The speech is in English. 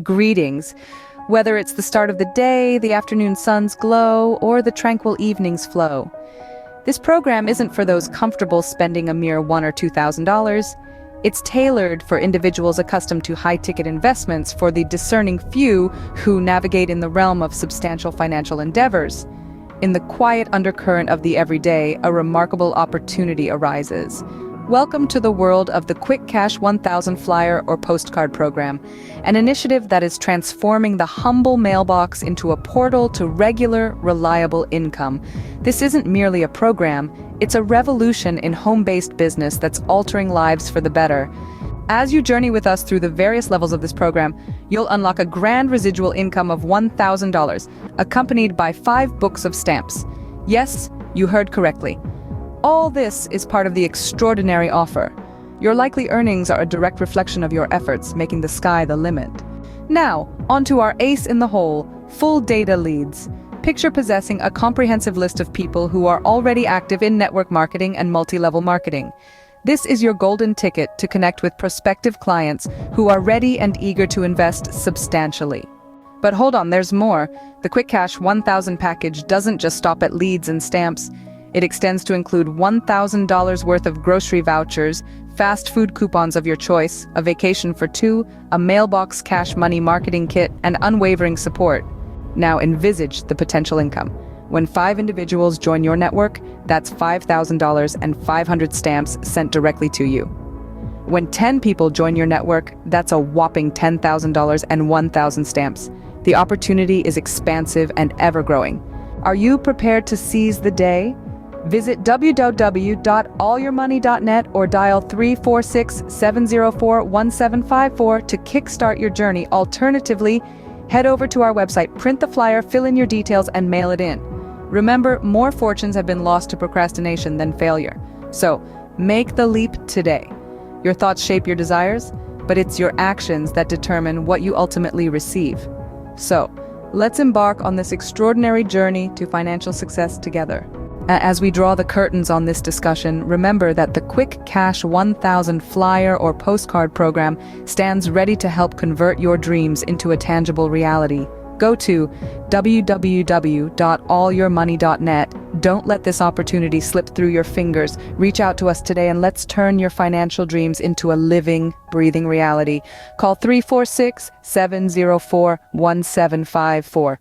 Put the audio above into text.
Greetings. Whether it's the start of the day, the afternoon sun's glow, or the tranquil evening's flow. This program isn't for those comfortable spending a mere $1,000 or $2,000. It's tailored for individuals accustomed to high-ticket investments, for the discerning few who navigate in the realm of substantial financial endeavors. In the quiet undercurrent of the everyday, a remarkable opportunity arises. Welcome to the world of the Quick Cash 1000 Flyer or Postcard program, an initiative that is transforming the humble mailbox into a portal to regular, reliable income. This isn't merely a program, it's a revolution in home-based business that's altering lives for the better. As you journey with us through the various levels of this program, you'll unlock a grand residual income of $1,000, accompanied by 5 books of stamps. Yes, you heard correctly. All this is part of the extraordinary offer. Your likely earnings are a direct reflection of your efforts, making the sky the limit. Now, onto our ace in the hole, full data leads. Picture possessing a comprehensive list of people who are already active in network marketing and multi-level marketing. This is your golden ticket to connect with prospective clients who are ready and eager to invest substantially. But hold on, there's more. The Quick Cash 1000 package doesn't just stop at leads and stamps. It extends to include $1,000 worth of grocery vouchers, fast food coupons of your choice, a vacation for 2, a Mailbox cash money marketing kit, and unwavering support. Now envisage the potential income. When 5 individuals join your network, that's $5,000 and 500 stamps sent directly to you. When 10 people join your network, that's a whopping $10,000 and 1,000 stamps. The opportunity is expansive and ever-growing. Are you prepared to seize the day? Visit www.allyourmoney.net or dial 346-704-1754 to kickstart your journey. Alternatively, head over to our website, print the flyer, fill in your details, and mail it in. Remember, more fortunes have been lost to procrastination than failure. So, make the leap today. Your thoughts shape your desires, but it's your actions that determine what you ultimately receive. So, let's embark on this extraordinary journey to financial success together. As we draw the curtains on this discussion, remember that the Quick Cash 1000 Flyer or Postcard program stands ready to help convert your dreams into a tangible reality. Go to www.allyourmoney.net. Don't let this opportunity slip through your fingers. Reach out to us today and let's turn your financial dreams into a living, breathing reality. Call 346-704-1754.